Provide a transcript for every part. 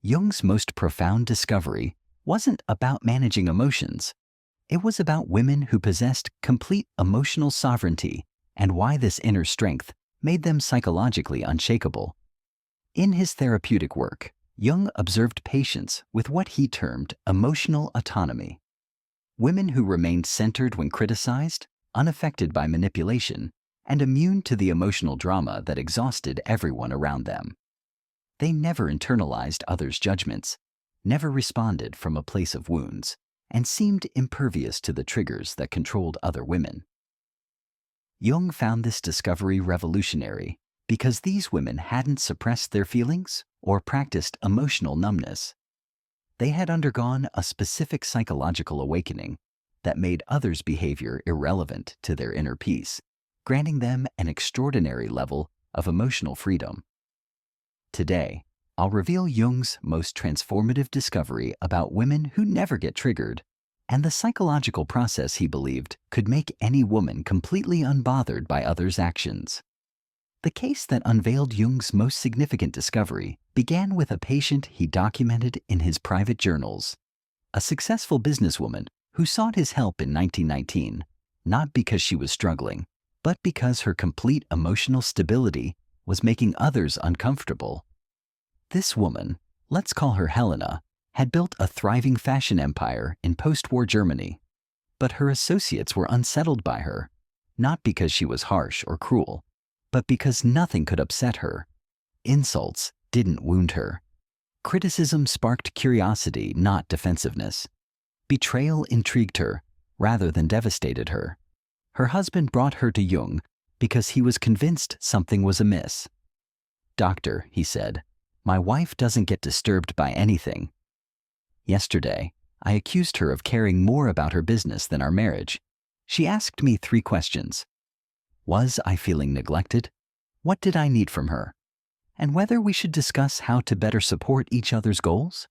Jung's most profound discovery wasn't about managing emotions. It was about women who possessed complete emotional sovereignty and why this inner strength made them psychologically unshakable. In his therapeutic work, Jung observed patients with what he termed emotional autonomy. Women who remained centered when criticized, unaffected by manipulation, and immune to the emotional drama that exhausted everyone around them. They never internalized others' judgments, never responded from a place of wounds, and seemed impervious to the triggers that controlled other women. Jung found this discovery revolutionary because these women hadn't suppressed their feelings or practiced emotional numbness. They had undergone a specific psychological awakening that made others' behavior irrelevant to their inner peace, granting them an extraordinary level of emotional freedom. Today, I'll reveal Jung's most transformative discovery about women who never get triggered and the psychological process he believed could make any woman completely unbothered by others' actions. The case that unveiled Jung's most significant discovery began with a patient he documented in his private journals, a successful businesswoman who sought his help in 1919, not because she was struggling, but because her complete emotional stability was making others uncomfortable. This woman, let's call her Helena, had built a thriving fashion empire in post-war Germany, but her associates were unsettled by her, not because she was harsh or cruel, but because nothing could upset her. Insults didn't wound her. Criticism sparked curiosity, not defensiveness. Betrayal intrigued her, rather than devastated her. Her husband brought her to Jung because he was convinced something was amiss. "Doctor," he said, "my wife doesn't get disturbed by anything. Yesterday, I accused her of caring more about her business than our marriage. She asked me 3 questions. Was I feeling neglected? What did I need from her? And whether we should discuss how to better support each other's goals?"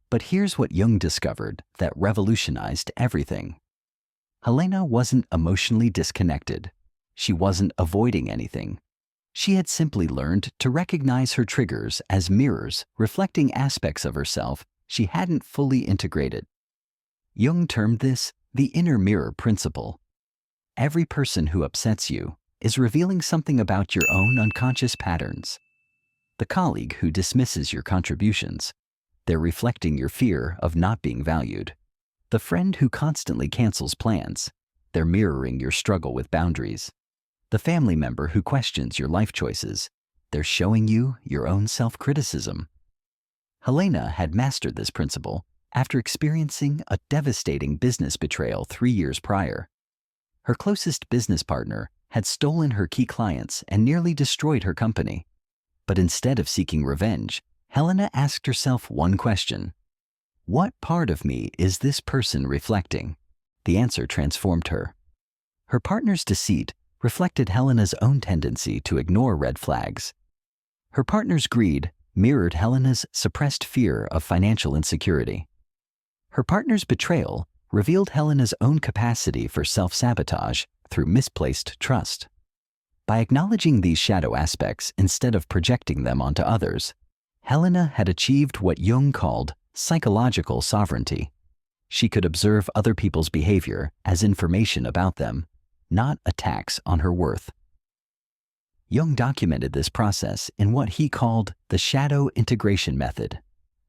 But here's what Jung discovered that revolutionized everything. Helena wasn't emotionally disconnected. She wasn't avoiding anything. She had simply learned to recognize her triggers as mirrors reflecting aspects of herself she hadn't fully integrated. Jung termed this the inner mirror principle. Every person who upsets you is revealing something about your own unconscious patterns. The colleague who dismisses your contributions, they're reflecting your fear of not being valued. The friend who constantly cancels plans, they're mirroring your struggle with boundaries. The family member who questions your life choices, they're showing you your own self-criticism. Helena had mastered this principle after experiencing a devastating business betrayal 3 years prior. Her closest business partner had stolen her key clients and nearly destroyed her company. But instead of seeking revenge, Helena asked herself one question: what part of me is this person reflecting? The answer transformed her. Her partner's deceit reflected Helena's own tendency to ignore red flags. Her partner's greed mirrored Helena's suppressed fear of financial insecurity. Her partner's betrayal revealed Helena's own capacity for self-sabotage through misplaced trust. By acknowledging these shadow aspects instead of projecting them onto others, Helena had achieved what Jung called psychological sovereignty. She could observe other people's behavior as information about them, not attacks on her worth. Jung documented this process in what he called the shadow integration method.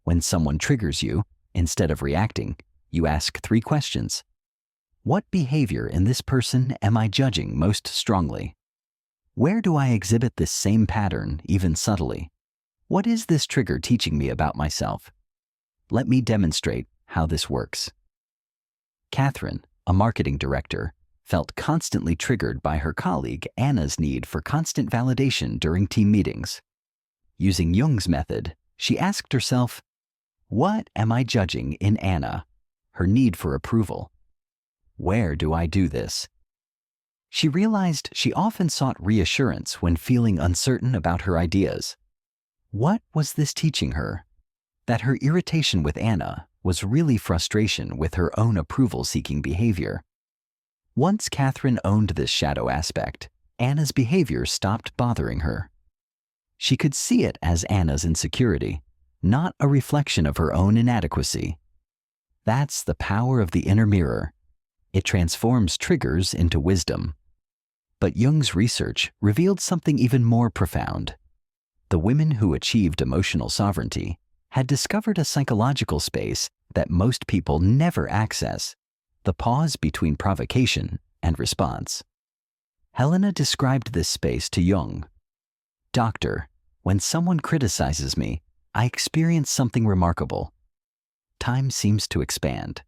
When someone triggers you, instead of reacting, you ask 3 questions. What behavior in this person am I judging most strongly? Where do I exhibit this same pattern, even subtly? What is this trigger teaching me about myself? Let me demonstrate how this works. Catherine, a marketing director, felt constantly triggered by her colleague Anna's need for constant validation during team meetings. Using Jung's method, she asked herself, what am I judging in Anna? Her need for approval. Where do I do this? She realized she often sought reassurance when feeling uncertain about her ideas. What was this teaching her? That her irritation with Anna was really frustration with her own approval-seeking behavior. Once Catherine owned this shadow aspect, Anna's behavior stopped bothering her. She could see it as Anna's insecurity, not a reflection of her own inadequacy. That's the power of the inner mirror. It transforms triggers into wisdom. But Jung's research revealed something even more profound. The women who achieved emotional sovereignty had discovered a psychological space that most people never access, the pause between provocation and response. Helena described this space to Jung. "Doctor, when someone criticizes me, I experience something remarkable. Time seems to expand.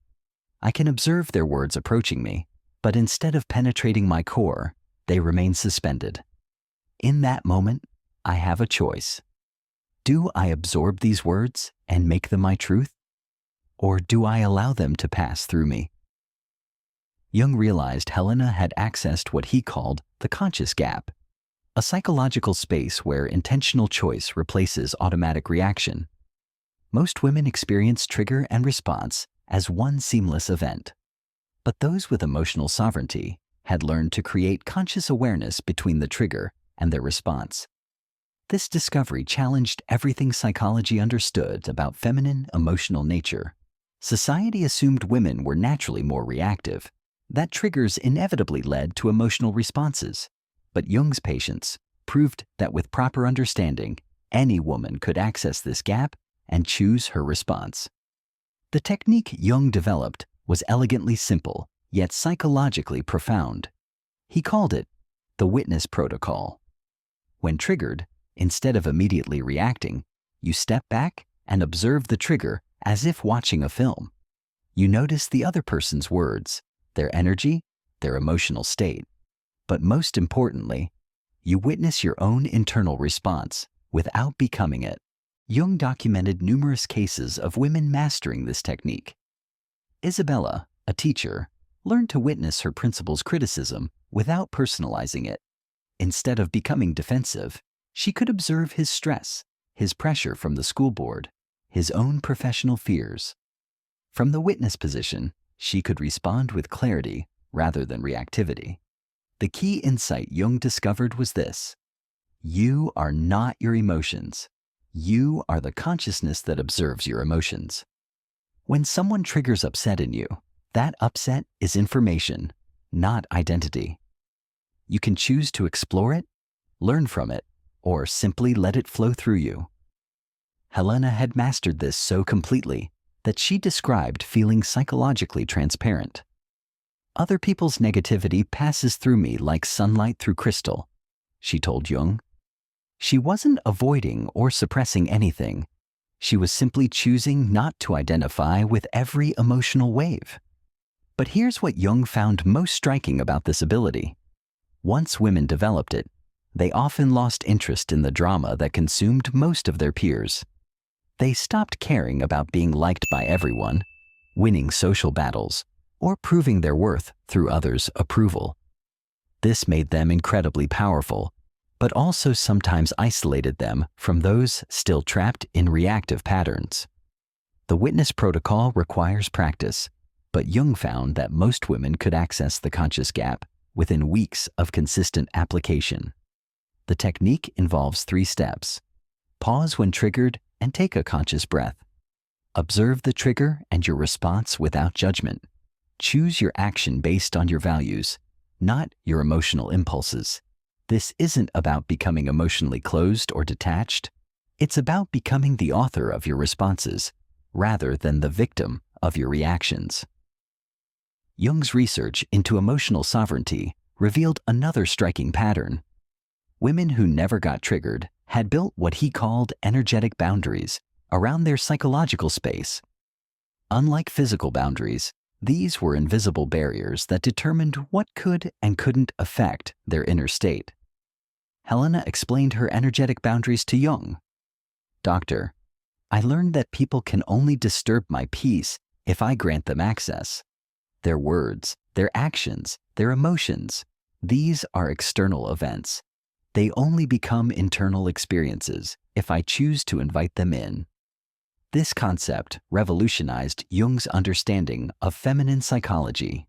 I can observe their words approaching me, but instead of penetrating my core, they remain suspended. In that moment, I have a choice. Do I absorb these words and make them my truth? Or do I allow them to pass through me?" Jung realized Helena had accessed what he called the conscious gap, a psychological space where intentional choice replaces automatic reaction. Most women experience trigger and response as one seamless event. But those with emotional sovereignty had learned to create conscious awareness between the trigger and their response. This discovery challenged everything psychology understood about feminine emotional nature. Society assumed women were naturally more reactive, that triggers inevitably led to emotional responses. But Jung's patients proved that with proper understanding, any woman could access this gap and choose her response. The technique Jung developed was elegantly simple, yet psychologically profound. He called it the witness protocol. When triggered, instead of immediately reacting, you step back and observe the trigger as if watching a film. You notice the other person's words, their energy, their emotional state. But most importantly, you witness your own internal response without becoming it. Jung documented numerous cases of women mastering this technique. Isabella, a teacher, learned to witness her principal's criticism without personalizing it. Instead of becoming defensive, she could observe his stress, his pressure from the school board, his own professional fears. From the witness position, she could respond with clarity rather than reactivity. The key insight Jung discovered was this: you are not your emotions. You are the consciousness that observes your emotions. When someone triggers upset in you, that upset is information, not identity. You can choose to explore it, learn from it, or simply let it flow through you. Helena had mastered this so completely that she described feeling psychologically transparent. "Other people's negativity passes through me like sunlight through crystal," she told Jung. She wasn't avoiding or suppressing anything. She was simply choosing not to identify with every emotional wave. But here's what Jung found most striking about this ability. Once women developed it, they often lost interest in the drama that consumed most of their peers. They stopped caring about being liked by everyone, winning social battles, or proving their worth through others' approval. This made them incredibly powerful, but also sometimes isolated them from those still trapped in reactive patterns. The witness protocol requires practice, but Jung found that most women could access the conscious gap within weeks of consistent application. The technique involves 3 steps. Pause when triggered and take a conscious breath. Observe the trigger and your response without judgment. Choose your action based on your values, not your emotional impulses. This isn't about becoming emotionally closed or detached. It's about becoming the author of your responses, rather than the victim of your reactions. Jung's research into emotional sovereignty revealed another striking pattern. Women who never got triggered had built what he called energetic boundaries around their psychological space. Unlike physical boundaries, these were invisible barriers that determined what could and couldn't affect their inner state. Helena explained her energetic boundaries to Jung. "Doctor, I learned that people can only disturb my peace if I grant them access. Their words, their actions, their emotions, these are external events. They only become internal experiences if I choose to invite them in." This concept revolutionized Jung's understanding of feminine psychology.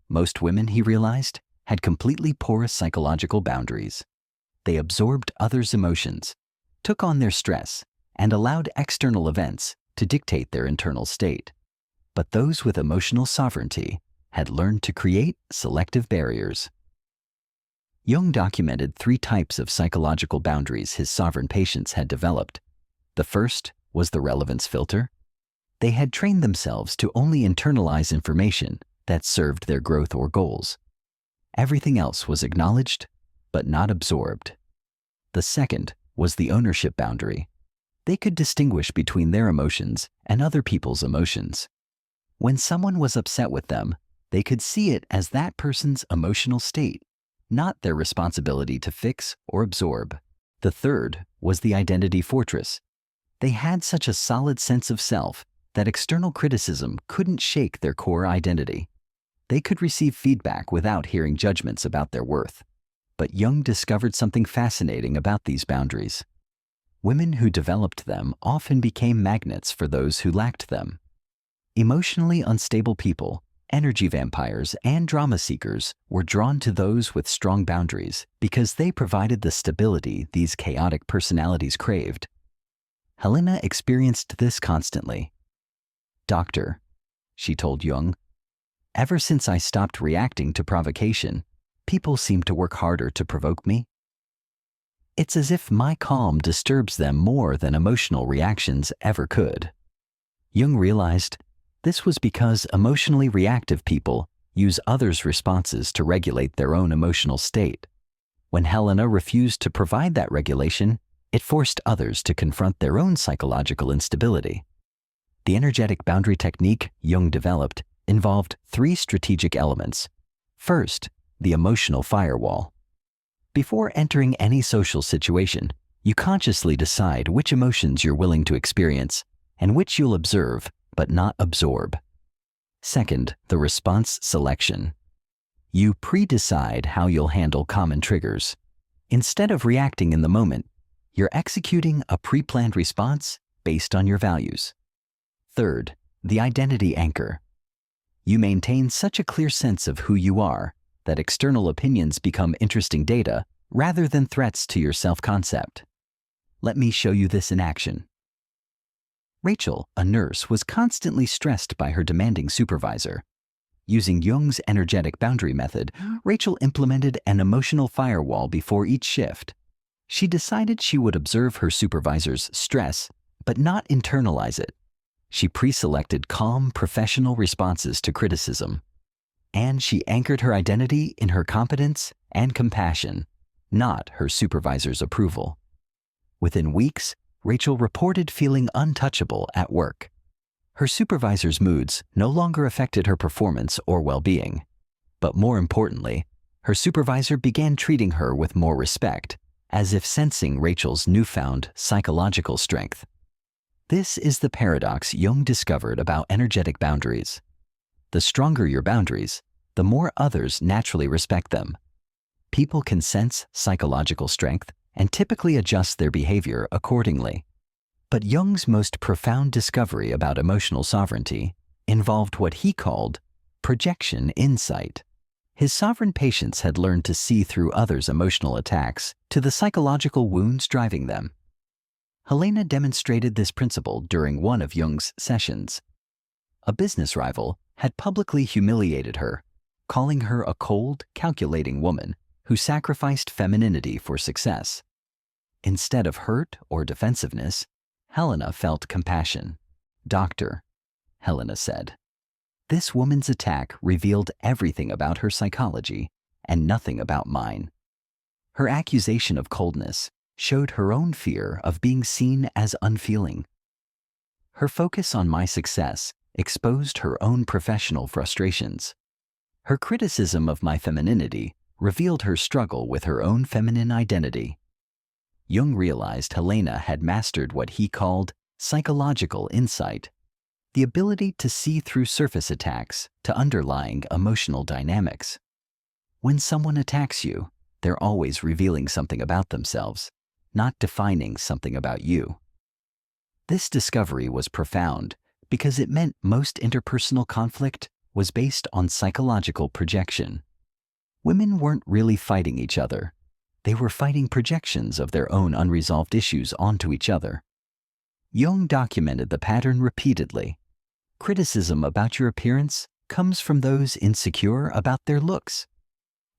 Most women, he realized, had completely porous psychological boundaries. They absorbed others' emotions, took on their stress, and allowed external events to dictate their internal state. But those with emotional sovereignty had learned to create selective barriers. Jung documented 3 types of psychological boundaries his sovereign patients had developed. The first was the relevance filter. They had trained themselves to only internalize information that served their growth or goals. Everything else was acknowledged, but not absorbed. The second was the ownership boundary. They could distinguish between their emotions and other people's emotions. When someone was upset with them, they could see it as that person's emotional state, not their responsibility to fix or absorb. The third was the identity fortress. They had such a solid sense of self that external criticism couldn't shake their core identity. They could receive feedback without hearing judgments about their worth. But Jung discovered something fascinating about these boundaries. Women who developed them often became magnets for those who lacked them. Emotionally unstable people, energy vampires, and drama seekers were drawn to those with strong boundaries because they provided the stability these chaotic personalities craved. Helena experienced this constantly. "Doctor," she told Jung, "ever since I stopped reacting to provocation, people seem to work harder to provoke me. It's as if my calm disturbs them more than emotional reactions ever could." Jung realized this was because emotionally reactive people use others' responses to regulate their own emotional state. When Helena refused to provide that regulation, it forced others to confront their own psychological instability. The energetic boundary technique Jung developed involved 3 strategic elements. First, the emotional firewall. Before entering any social situation, you consciously decide which emotions you're willing to experience and which you'll observe but not absorb. Second, the response selection. You pre-decide how you'll handle common triggers. Instead of reacting in the moment, you're executing a pre-planned response based on your values. Third, the identity anchor. You maintain such a clear sense of who you are that external opinions become interesting data rather than threats to your self-concept. Let me show you this in action. Rachel, a nurse, was constantly stressed by her demanding supervisor. Using Jung's energetic boundary method, Rachel implemented an emotional firewall before each shift. She decided she would observe her supervisor's stress, but not internalize it. She pre-selected calm, professional responses to criticism. And she anchored her identity in her competence and compassion, not her supervisor's approval. Within weeks, Rachel reported feeling untouchable at work. Her supervisor's moods no longer affected her performance or well-being. But more importantly, her supervisor began treating her with more respect, as if sensing Rachel's newfound psychological strength. This is the paradox Jung discovered about energetic boundaries. The stronger your boundaries, the more others naturally respect them. People can sense psychological strength and typically adjust their behavior accordingly. But Jung's most profound discovery about emotional sovereignty involved what he called projection insight. His sovereign patients had learned to see through others' emotional attacks to the psychological wounds driving them. Helena demonstrated this principle during one of Jung's sessions. A business rival had publicly humiliated her, calling her a cold, calculating woman who sacrificed femininity for success. Instead of hurt or defensiveness, Helena felt compassion. "Doctor," Helena said, "this woman's attack revealed everything about her psychology and nothing about mine." Her accusation of coldness showed her own fear of being seen as unfeeling. Her focus on my success exposed her own professional frustrations. Her criticism of my femininity revealed her struggle with her own feminine identity. Jung realized Helena had mastered what he called psychological insight, the ability to see through surface attacks to underlying emotional dynamics. When someone attacks you, they're always revealing something about themselves, not defining something about you. This discovery was profound because it meant most interpersonal conflict was based on psychological projection. Women weren't really fighting each other. They were fighting projections of their own unresolved issues onto each other. Jung documented the pattern repeatedly. Criticism about your appearance comes from those insecure about their looks.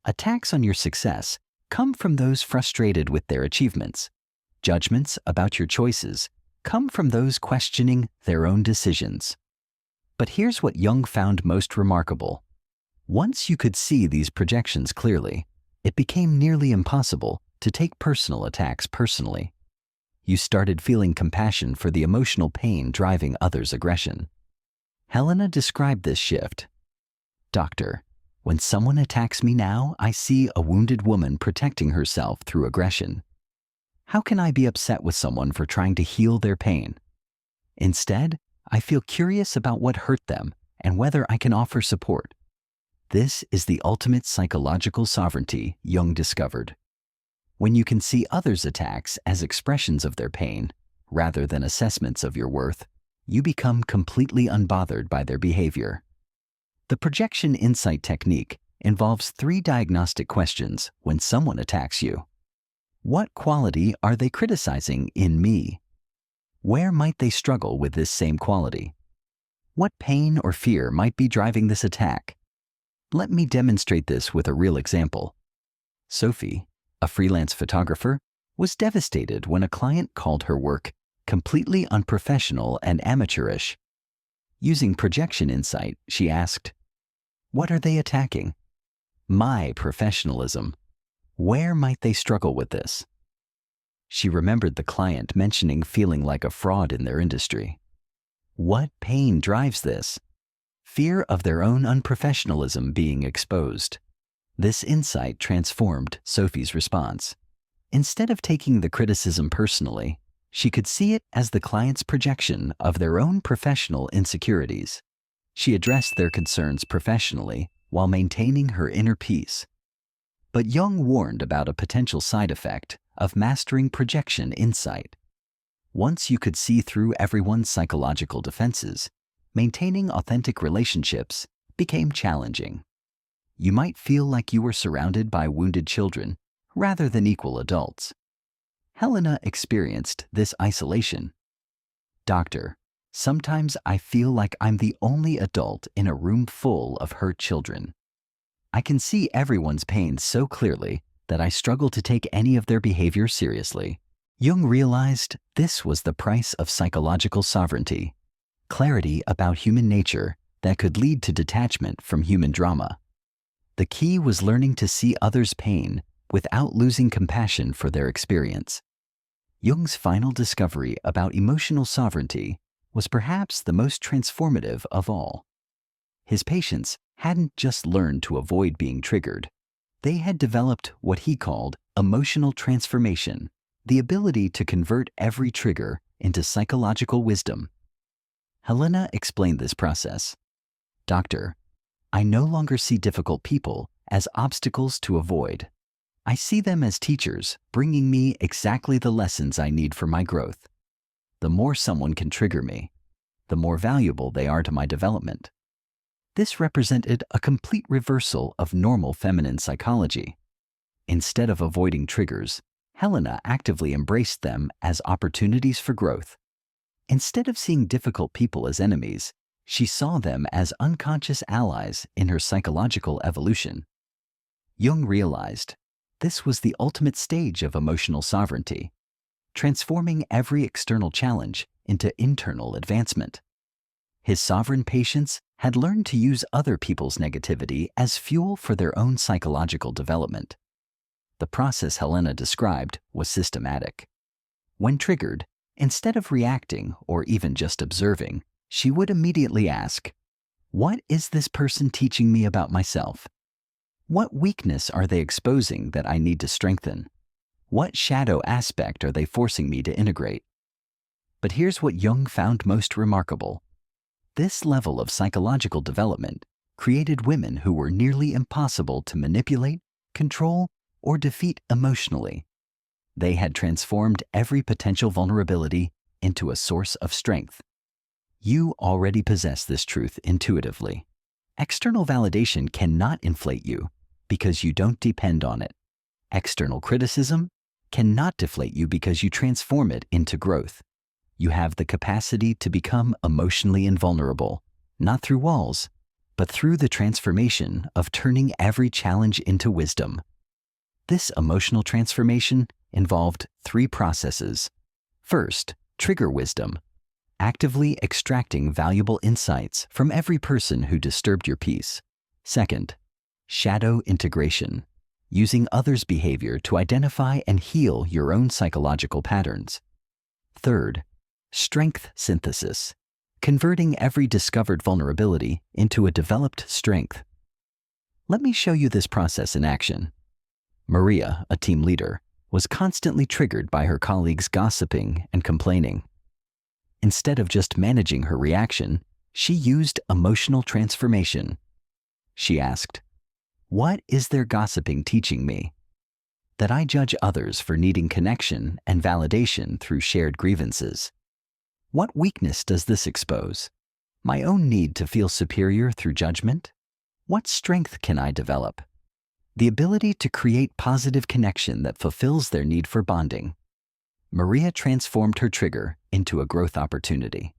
Attacks on your success come from those frustrated with their achievements. Judgments about your choices come from those questioning their own decisions. But here's what Jung found most remarkable. Once you could see these projections clearly, it became nearly impossible to take personal attacks personally. You started feeling compassion for the emotional pain driving others' aggression. Helena described this shift. Doctor, when someone attacks me now, I see a wounded woman protecting herself through aggression. How can I be upset with someone for trying to heal their pain? Instead, I feel curious about what hurt them and whether I can offer support. This is the ultimate psychological sovereignty Jung discovered. When you can see others' attacks as expressions of their pain, rather than assessments of your worth, you become completely unbothered by their behavior. The projection insight technique involves 3 diagnostic questions when someone attacks you. What quality are they criticizing in me? Where might they struggle with this same quality? What pain or fear might be driving this attack? Let me demonstrate this with a real example. Sophie, a freelance photographer, was devastated when a client called her work completely unprofessional and amateurish. Using projection insight, she asked, "What are they attacking?" "My professionalism. Where might they struggle with this?" She remembered the client mentioning feeling like a fraud in their industry. What pain drives this? Fear of their own unprofessionalism being exposed. This insight transformed Sophie's response. Instead of taking the criticism personally, she could see it as the client's projection of their own professional insecurities. She addressed their concerns professionally while maintaining her inner peace. But Jung warned about a potential side effect of mastering projection insight. Once you could see through everyone's psychological defenses, maintaining authentic relationships became challenging. You might feel like you were surrounded by wounded children rather than equal adults. Helena experienced this isolation. Doctor, sometimes I feel like I'm the only adult in a room full of hurt children. I can see everyone's pain so clearly that I struggle to take any of their behavior seriously. Jung realized this was the price of psychological sovereignty, clarity about human nature that could lead to detachment from human drama. The key was learning to see others' pain without losing compassion for their experience. Jung's final discovery about emotional sovereignty was perhaps the most transformative of all. His patients hadn't just learned to avoid being triggered. They had developed what he called emotional transformation, the ability to convert every trigger into psychological wisdom. Helena explained this process. Doctor, I no longer see difficult people as obstacles to avoid. I see them as teachers, bringing me exactly the lessons I need for my growth. The more someone can trigger me, the more valuable they are to my development. This represented a complete reversal of normal feminine psychology. Instead of avoiding triggers, Helena actively embraced them as opportunities for growth. Instead of seeing difficult people as enemies, she saw them as unconscious allies in her psychological evolution. Jung realized this was the ultimate stage of emotional sovereignty, transforming every external challenge into internal advancement. His sovereign patients had learned to use other people's negativity as fuel for their own psychological development. The process Helena described was systematic. When triggered, instead of reacting or even just observing, she would immediately ask, "What is this person teaching me about myself? What weakness are they exposing that I need to strengthen? What shadow aspect are they forcing me to integrate?" But here's what Jung found most remarkable. This level of psychological development created women who were nearly impossible to manipulate, control, or defeat emotionally. They had transformed every potential vulnerability into a source of strength. You already possess this truth intuitively. External validation cannot inflate you because you don't depend on it. External criticism cannot deflate you because you transform it into growth. You have the capacity to become emotionally invulnerable, not through walls, but through the transformation of turning every challenge into wisdom. This emotional transformation involved 3 processes. First, trigger wisdom, actively extracting valuable insights from every person who disturbed your peace. Second, shadow integration, using others' behavior to identify and heal your own psychological patterns. Third, strength synthesis, converting every discovered vulnerability into a developed strength. Let me show you this process in action. Maria, a team leader, was constantly triggered by her colleagues gossiping and complaining. Instead of just managing her reaction, she used emotional transformation. She asked, "What is their gossiping teaching me? That I judge others for needing connection and validation through shared grievances. What weakness does this expose? My own need to feel superior through judgment? What strength can I develop? The ability to create positive connection that fulfills their need for bonding." Maria transformed her trigger into a growth opportunity.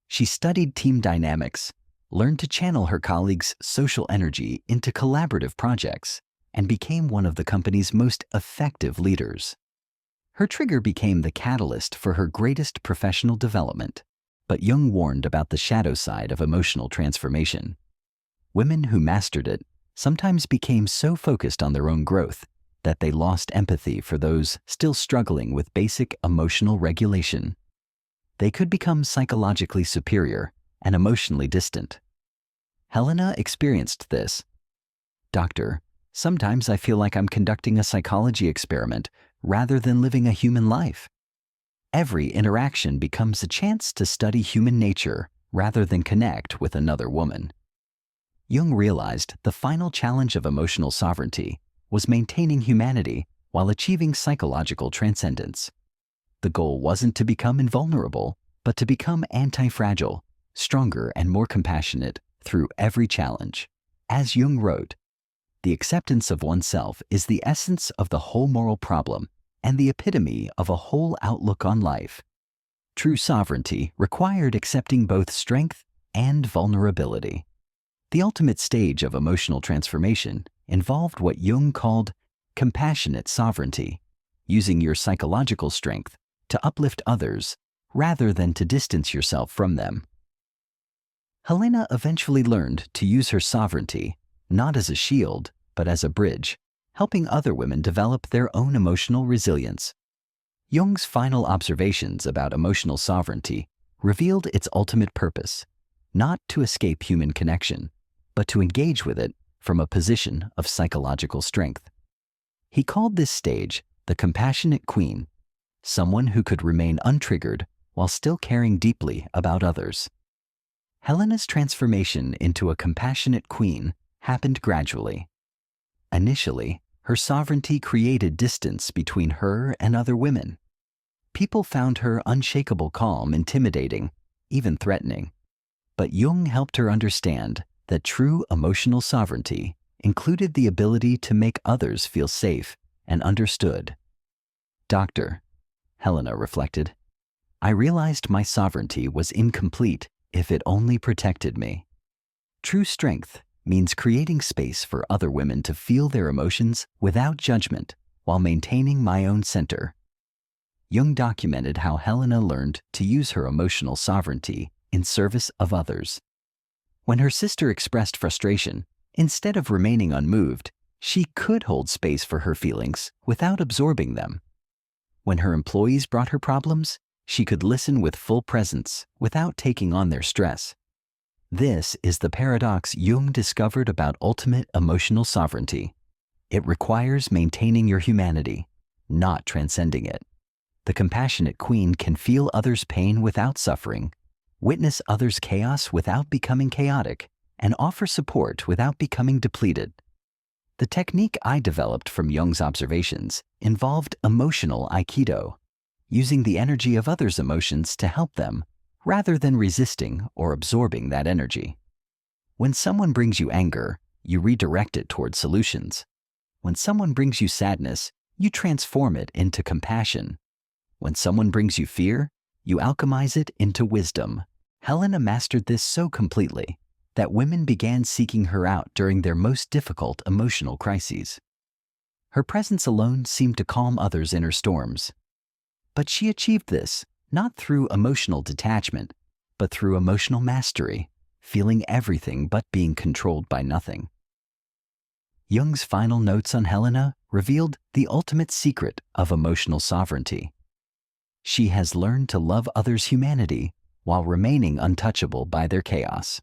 She studied team dynamics, learned to channel her colleagues' social energy into collaborative projects, and became one of the company's most effective leaders. Her trigger became the catalyst for her greatest professional development, but Jung warned about the shadow side of emotional transformation. Women who mastered it sometimes became so focused on their own growth that they lost empathy for those still struggling with basic emotional regulation. They could become psychologically superior and emotionally distant. Helena experienced this. "Doctor, sometimes I feel like I'm conducting a psychology experiment rather than living a human life. Every interaction becomes a chance to study human nature rather than connect with another woman." Jung realized the final challenge of emotional sovereignty was maintaining humanity while achieving psychological transcendence. The goal wasn't to become invulnerable, but to become anti-fragile, stronger and more compassionate through every challenge. As Jung wrote, "The acceptance of oneself is the essence of the whole moral problem and the epitome of a whole outlook on life." True sovereignty required accepting both strength and vulnerability. The ultimate stage of emotional transformation involved what Jung called compassionate sovereignty, using your psychological strength to uplift others rather than to distance yourself from them. Helena eventually learned to use her sovereignty not as a shield, but as a bridge, helping other women develop their own emotional resilience. Jung's final observations about emotional sovereignty revealed its ultimate purpose, not to escape human connection, but to engage with it from a position of psychological strength. He called this stage the compassionate queen, someone who could remain untriggered while still caring deeply about others. Helena's transformation into a compassionate queen happened gradually. Initially, her sovereignty created distance between her and other women. People found her unshakable calm intimidating, even threatening. But Jung helped her understand that true emotional sovereignty included the ability to make others feel safe and understood. "Doctor," Helena reflected, "I realized my sovereignty was incomplete if it only protected me. True strength means creating space for other women to feel their emotions without judgment while maintaining my own center." Jung documented how Helena learned to use her emotional sovereignty in service of others. When her sister expressed frustration, instead of remaining unmoved, she could hold space for her feelings without absorbing them. When her employees brought her problems, she could listen with full presence without taking on their stress. This is the paradox Jung discovered about ultimate emotional sovereignty. It requires maintaining your humanity, not transcending it. The compassionate queen can feel others' pain without suffering, witness others' chaos without becoming chaotic, and offer support without becoming depleted. The technique I developed from Jung's observations involved emotional Aikido, using the energy of others' emotions to help them, rather than resisting or absorbing that energy. When someone brings you anger, you redirect it toward solutions. When someone brings you sadness, you transform it into compassion. When someone brings you fear, You alchemize it into wisdom. Helena mastered this so completely that women began seeking her out during their most difficult emotional crises. Her presence alone seemed to calm others' inner storms. But she achieved this not through emotional detachment, but through emotional mastery, feeling everything but being controlled by nothing. Jung's final notes on Helena revealed the ultimate secret of emotional sovereignty. She has learned to love others' humanity while remaining untouchable by their chaos.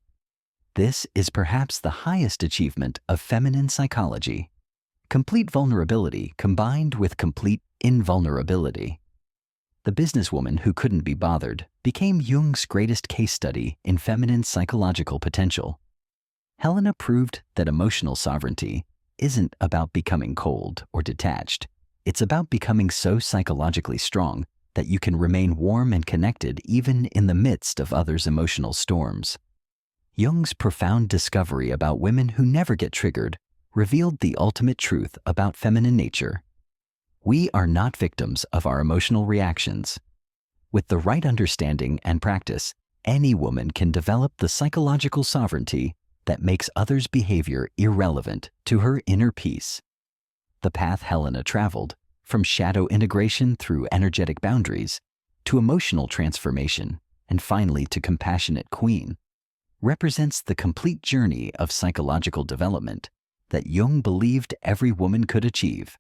This is perhaps the highest achievement of feminine psychology. Complete vulnerability combined with complete invulnerability. The businesswoman who couldn't be bothered became Jung's greatest case study in feminine psychological potential. Helena proved that emotional sovereignty isn't about becoming cold or detached. It's about becoming so psychologically strong that you can remain warm and connected even in the midst of others' emotional storms. Jung's profound discovery about women who never get triggered revealed the ultimate truth about feminine nature. We are not victims of our emotional reactions. With the right understanding and practice, any woman can develop the psychological sovereignty that makes others' behavior irrelevant to her inner peace. The path Helena traveled, from shadow integration through energetic boundaries, to emotional transformation, and finally to compassionate queen, represents the complete journey of psychological development that Jung believed every woman could achieve.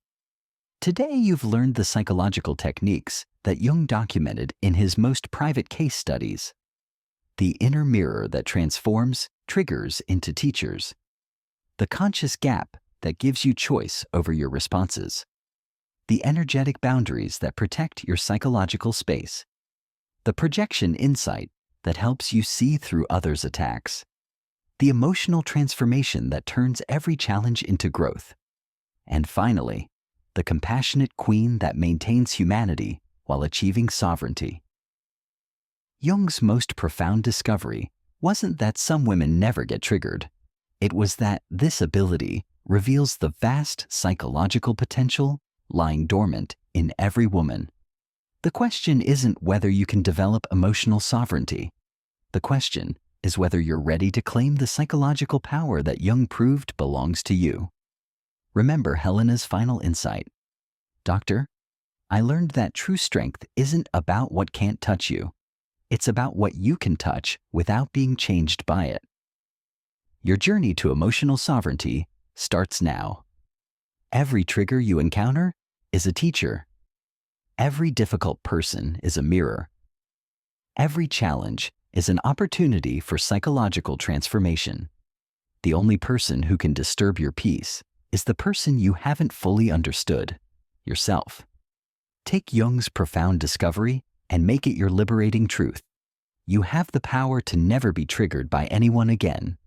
Today you've learned the psychological techniques that Jung documented in his most private case studies. The inner mirror that transforms, triggers into teachers. The conscious gap that gives you choice over your responses. The energetic boundaries that protect your psychological space. The projection insight that helps you see through others' attacks. The emotional transformation that turns every challenge into growth. And finally, the compassionate queen that maintains humanity while achieving sovereignty. Jung's most profound discovery wasn't that some women never get triggered. It was that this ability reveals the vast psychological potential lying dormant in every woman. The question isn't whether you can develop emotional sovereignty. The question is whether you're ready to claim the psychological power that Jung proved belongs to you. Remember Helena's final insight. Doctor, I learned that true strength isn't about what can't touch you. It's about what you can touch without being changed by it. Your journey to emotional sovereignty starts now. Every trigger you encounter is a teacher. Every difficult person is a mirror. Every challenge is an opportunity for psychological transformation. The only person who can disturb your peace is the person you haven't fully understood, yourself. Take Jung's profound discovery and make it your liberating truth. You have the power to never be triggered by anyone again.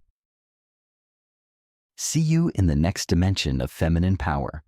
See you in the next dimension of feminine power.